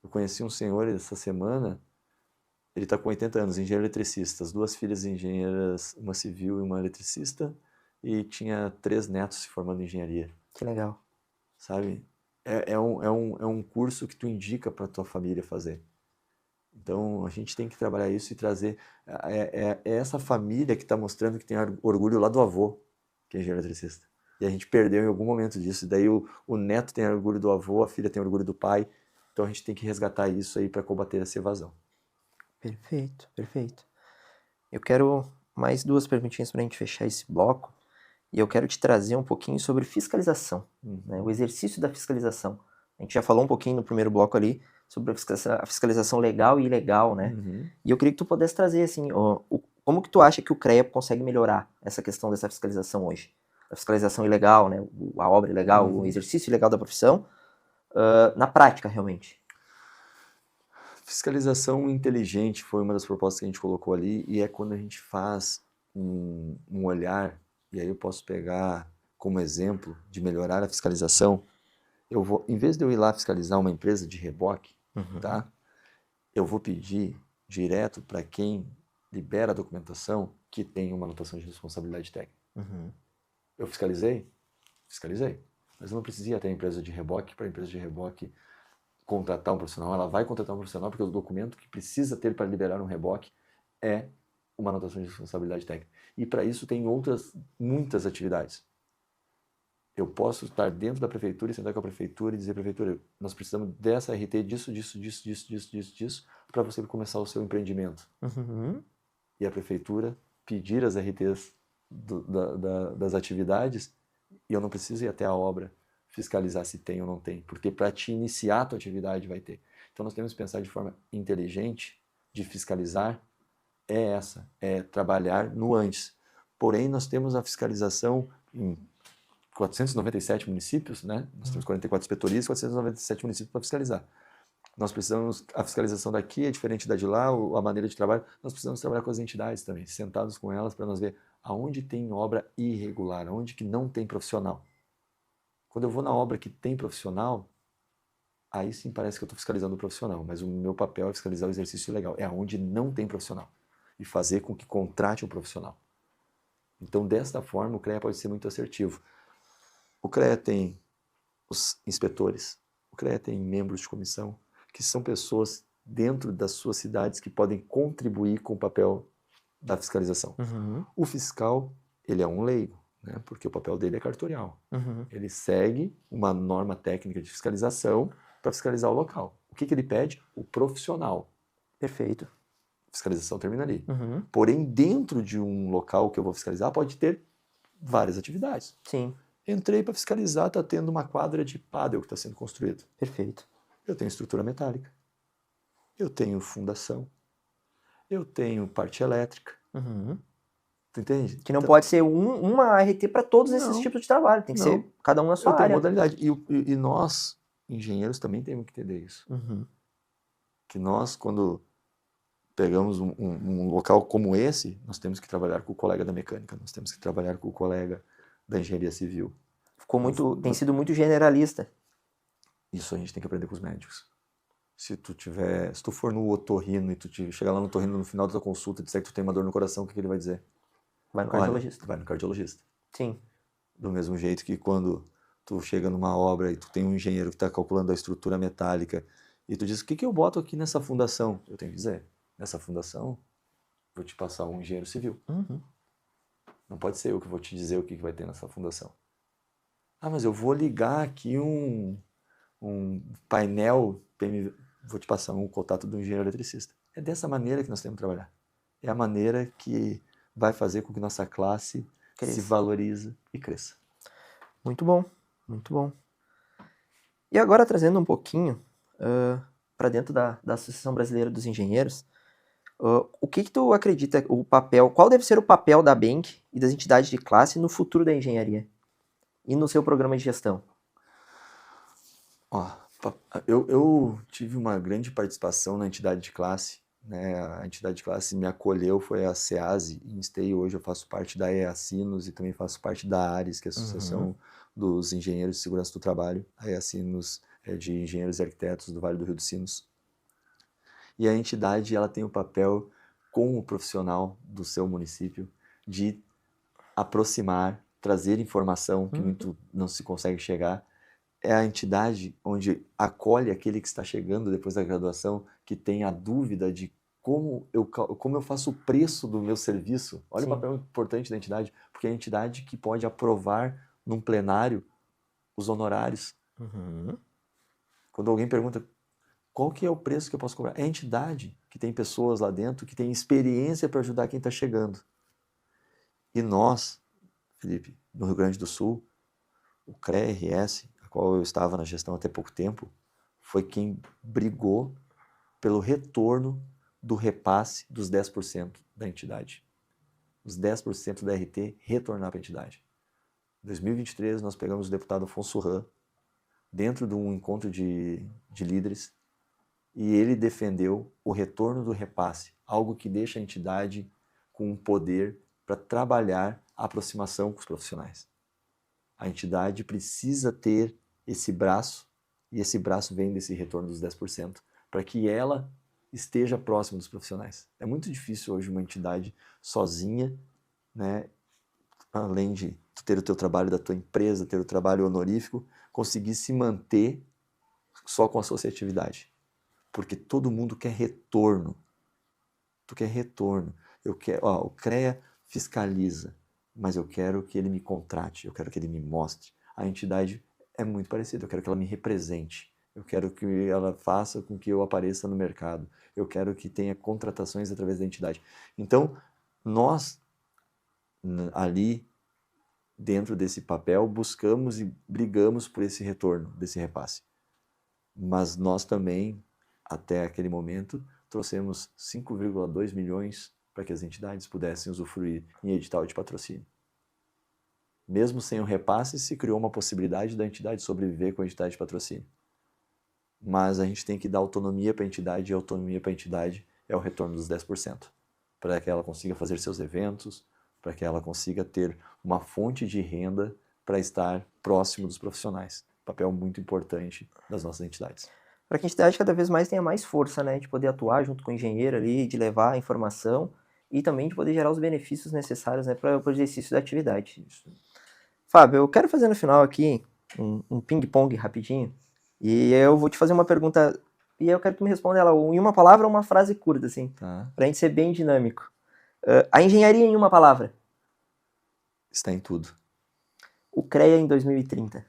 Eu conheci um senhor essa semana, ele está com 80 anos, engenheiro eletricista, as 2 filhas engenheiras, uma civil e uma eletricista, e tinha 3 netos se formando em engenharia. Que legal. Sabe? É um curso que tu indica para tua família fazer. Então, a gente tem que trabalhar isso e trazer... É essa família que está mostrando que tem orgulho lá do avô, que é engenheiro eletricista. E a gente perdeu em algum momento disso. E daí o neto tem orgulho do avô, a filha tem orgulho do pai. Então, a gente tem que resgatar isso aí para combater essa evasão. Perfeito, perfeito. Eu quero mais 2 perguntinhas para a gente fechar esse bloco. E eu quero te trazer um pouquinho sobre fiscalização, né? O exercício da fiscalização. A gente já falou um pouquinho no primeiro bloco ali sobre a fiscalização legal e ilegal, né? E eu queria que tu pudesse trazer, assim, como que tu acha que o CREA consegue melhorar essa questão dessa fiscalização hoje? A fiscalização ilegal, né? A obra ilegal, o exercício ilegal da profissão, na prática, realmente. Fiscalização inteligente foi uma das propostas que a gente colocou ali, e é quando a gente faz um olhar, e aí eu posso pegar como exemplo de melhorar a fiscalização, em vez de eu ir lá fiscalizar uma empresa de reboque, tá? Eu vou pedir direto para quem libera a documentação que tenha uma anotação de responsabilidade técnica. Eu fiscalizei? Fiscalizei. Mas eu não precisei até a empresa de reboque para a empresa de reboque contratar um profissional. Ela vai contratar um profissional porque o documento que precisa ter para liberar um reboque é uma anotação de responsabilidade técnica. E para isso tem muitas atividades. Eu posso estar dentro da prefeitura e sentar com a prefeitura e dizer, prefeitura, nós precisamos dessa RT, disso, para você começar o seu empreendimento. E a prefeitura pedir as RTs das atividades, e eu não preciso ir até a obra fiscalizar se tem ou não tem, porque para te iniciar a tua atividade vai ter. Então nós temos que pensar de forma inteligente de fiscalizar, é trabalhar no antes. Porém, nós temos a fiscalização em 497 municípios, né? Nós temos 44 inspetorias e 497 municípios para fiscalizar. Nós precisamos, a fiscalização daqui é diferente da de lá, a maneira de trabalho, nós precisamos trabalhar com as entidades também, sentados com elas para nós ver aonde tem obra irregular, aonde que não tem profissional. Quando eu vou na obra que tem profissional, aí sim parece que eu estou fiscalizando o profissional, mas o meu papel é fiscalizar o exercício legal, é aonde não tem profissional e fazer com que contrate o profissional. Então, desta forma, o CREA pode ser muito assertivo. O CREA tem os inspetores, o CREA tem membros de comissão, que são pessoas dentro das suas cidades que podem contribuir com o papel da fiscalização. O fiscal, ele é um leigo, né? Porque o papel dele é cartorial. Ele segue uma norma técnica de fiscalização para fiscalizar o local. O que ele pede? O profissional. Perfeito. Fiscalização termina ali. Porém, dentro de um local que eu vou fiscalizar, pode ter várias atividades. Sim. Entrei para fiscalizar, está tendo uma quadra de pádel que está sendo construída. Perfeito. Eu tenho estrutura metálica. Eu tenho fundação. Eu tenho parte elétrica. Tu entende? Que não pode ser uma ART para todos esses tipos de trabalho. Tem que ser cada um na sua área. Eu tenho modalidade. E nós, engenheiros, também temos que entender isso. Que nós, quando pegamos um local como esse, nós temos que trabalhar com o colega da mecânica, nós temos que trabalhar com o colega da engenharia civil. Tem sido muito generalista. Isso a gente tem que aprender com os médicos. Se tu for no otorrino e chegar lá no otorrino no final da tua consulta e disser que tu tem uma dor no coração, o que ele vai dizer? Vai no Olha, cardiologista. vai no cardiologista. Sim. Do mesmo jeito que quando tu chega numa obra e tu tem um engenheiro que está calculando a estrutura metálica e tu diz, o que eu boto aqui nessa fundação? Eu tenho que dizer, nessa fundação, vou te passar um engenheiro civil. Uhum. Não pode ser eu que vou te dizer o que vai ter nessa fundação. Ah, mas eu vou ligar aqui um painel, vou te passar um contato do engenheiro eletricista. É dessa maneira que nós temos que trabalhar. É a maneira que vai fazer com que nossa classe se valorize e cresça. Muito bom, muito bom. E agora trazendo um pouquinho para dentro da Associação Brasileira dos Engenheiros, o que tu acredita, qual deve ser o papel da BENC e das entidades de classe no futuro da engenharia e no seu programa de gestão? Eu tive uma grande participação na entidade de classe, né? A entidade de classe me acolheu, foi a SEASE, em Esteio. Hoje eu faço parte da EASINOS e também faço parte da ARES, que é a Associação dos Engenheiros de Segurança do Trabalho. A EASINOS é de Engenheiros e Arquitetos do Vale do Rio dos Sinos. E a entidade, ela tem o papel com o profissional do seu município de aproximar, trazer informação que muito não se consegue chegar. É a entidade onde acolhe aquele que está chegando depois da graduação, que tem a dúvida de como eu faço o preço do meu serviço. Olha o papel importante da entidade, porque é a entidade que pode aprovar num plenário os honorários. Quando alguém pergunta qual que é o preço que eu posso cobrar, é a entidade que tem pessoas lá dentro, que tem experiência para ajudar quem está chegando. E nós, Felipe, no Rio Grande do Sul, o CREA-RS, a qual eu estava na gestão até pouco tempo, foi quem brigou pelo retorno do repasse dos 10% da entidade. Os 10% da RT retornar para a entidade. Em 2023, nós pegamos o deputado Afonso Ram dentro de um encontro de líderes e ele defendeu o retorno do repasse, algo que deixa a entidade com um poder para trabalhar a aproximação com os profissionais. A entidade precisa ter esse braço, e esse braço vem desse retorno dos 10%, para que ela esteja próxima dos profissionais. É muito difícil hoje uma entidade sozinha, né, além de tu ter o teu trabalho da tua empresa, ter o trabalho honorífico, conseguir se manter só com associatividade. Porque todo mundo quer retorno. Tu quer retorno. O CREA fiscaliza, mas eu quero que ele me contrate, eu quero que ele me mostre. A entidade é muito parecida, eu quero que ela me represente, eu quero que ela faça com que eu apareça no mercado, eu quero que tenha contratações através da entidade. Então, nós, ali, dentro desse papel, buscamos e brigamos por esse retorno, desse repasse. Mas nós também, até aquele momento, trouxemos 5,2 milhões para que as entidades pudessem usufruir em edital de patrocínio. Mesmo sem o repasse, se criou uma possibilidade da entidade sobreviver com a edital de patrocínio. Mas a gente tem que dar autonomia para a entidade, e a autonomia para a entidade é o retorno dos 10%, para que ela consiga fazer seus eventos, para que ela consiga ter uma fonte de renda para estar próximo dos profissionais. Papel muito importante das nossas entidades. Para que a entidade cada vez mais tenha mais força, né, de poder atuar junto com o engenheiro ali, de levar a informação e também de poder gerar os benefícios necessários, né, para o exercício da atividade. Isso. Fábio, eu quero fazer no final aqui um ping-pong rapidinho e eu vou te fazer uma pergunta e eu quero que tu me responda ela em uma palavra ou uma frase curta, assim, para a gente ser bem dinâmico. A engenharia em uma palavra? Está em tudo. O CREA em 2030?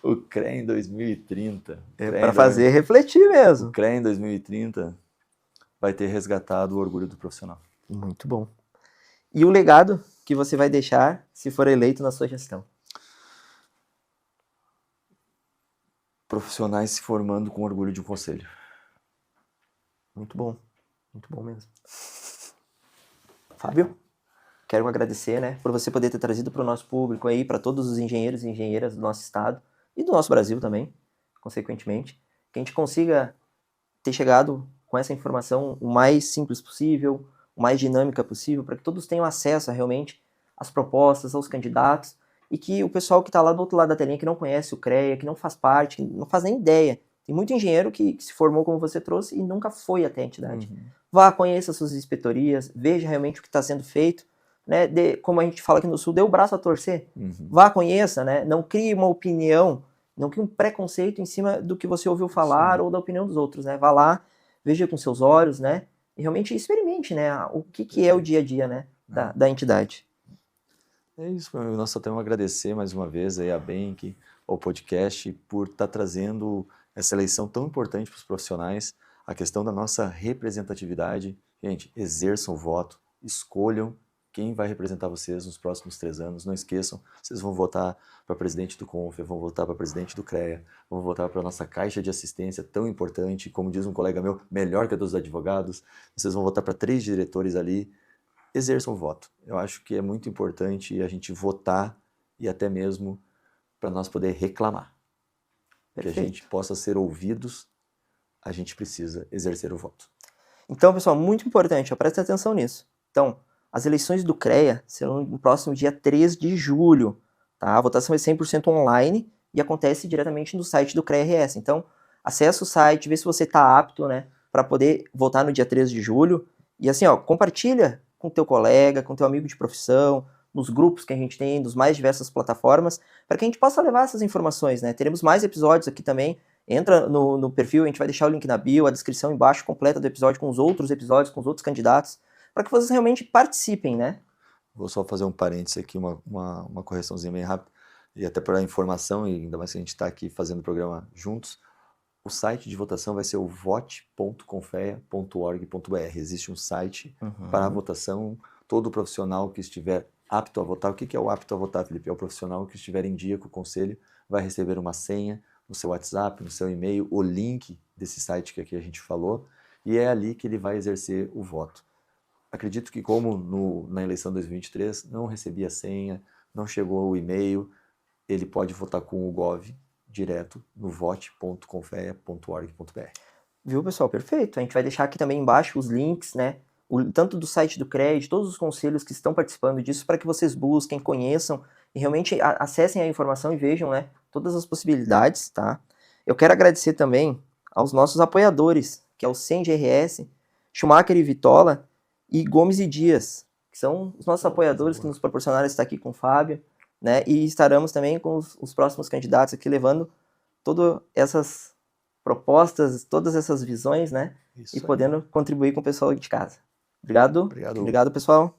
O CREA em 2030. É para fazer refletir mesmo. O CREA em 2030 vai ter resgatado o orgulho do profissional. Muito bom. E o legado que você vai deixar se for eleito na sua gestão? Profissionais se formando com orgulho de um conselho. Muito bom mesmo. Fábio, quero agradecer, né, por você poder ter trazido para o nosso público aí, para todos os engenheiros e engenheiras do nosso estado e do nosso Brasil também, consequentemente, que a gente consiga ter chegado com essa informação o mais simples possível, o mais dinâmica possível, para que todos tenham acesso a, realmente às propostas, aos candidatos e que o pessoal que está lá do outro lado da telinha, que não conhece o CREA, que não faz parte, que não faz nem ideia. Tem muito engenheiro que se formou, como você trouxe, e nunca foi até a entidade. Vá, conheça suas inspetorias, veja realmente o que está sendo feito, né? Como a gente fala aqui no Sul, dê o braço a torcer. Vá, conheça, né? Não crie uma opinião, não crie um preconceito em cima do que você ouviu falar ou da opinião dos outros, né? Vá lá, veja com seus olhos, né? E realmente experimente, né? O que é o dia a dia, né? Da entidade. É isso, nós só temos a agradecer mais uma vez aí a Bank, ao podcast, por estar trazendo essa eleição tão importante para os profissionais, a questão da nossa representatividade. Gente, exerçam o voto, escolham quem vai representar vocês nos próximos 3 anos. Não esqueçam, vocês vão votar para presidente do CONFEA, vão votar para presidente do CREA, vão votar para a nossa caixa de assistência tão importante, como diz um colega meu, melhor que a dos advogados. Vocês vão votar para 3 diretores ali. Exerçam o voto. Eu acho que é muito importante a gente votar e até mesmo para nós poder reclamar. Perfeito. Que a gente possa ser ouvidos, a gente precisa exercer o voto. Então, pessoal, muito importante, preste atenção nisso. Então, as eleições do CREA serão no próximo dia 3 de julho. Tá? A votação é 100% online e acontece diretamente no site do CREA-RS. Então, acesse o site, vê se você está apto, né, para poder votar no dia 3 de julho. E assim, compartilha com teu colega, com teu amigo de profissão, nos grupos que a gente tem, dos mais diversas plataformas, para que a gente possa levar essas informações, né? Teremos mais episódios aqui também. Entra no perfil, a gente vai deixar o link na bio, a descrição embaixo completa do episódio com os outros episódios, com os outros candidatos, para que vocês realmente participem, né? Vou só fazer um parênteses aqui, uma correçãozinha bem rápida, e até para a informação, e ainda mais que a gente está aqui fazendo o programa juntos, o site de votação vai ser o vote.confea.org.br. Existe um site para a votação. Todo profissional que estiver apto a votar, o que é o apto a votar, Felipe? É o profissional que estiver em dia com o conselho, vai receber uma senha no seu WhatsApp, no seu e-mail, o link desse site que aqui a gente falou, e é ali que ele vai exercer o voto. Acredito que como na eleição 2023 não recebia senha, não chegou o e-mail, ele pode votar com o Gov direto no vote.confea.org.br. Viu, pessoal? Perfeito. A gente vai deixar aqui também embaixo os links, né? Tanto do site do CREA, de todos os conselhos que estão participando disso, para que vocês busquem, conheçam e realmente acessem a informação e vejam, né, todas as possibilidades, tá? Eu quero agradecer também aos nossos apoiadores, que é o CENG-RS, Schumacher e Vitola e Gomes e Dias, que são os nossos apoiadores que nos proporcionaram estar aqui com o Fábio, né? E estaremos também com os próximos candidatos aqui levando todas essas propostas, todas essas visões, né? Isso e podendo contribuir com o pessoal de casa. Obrigado. Obrigado. Obrigado, pessoal.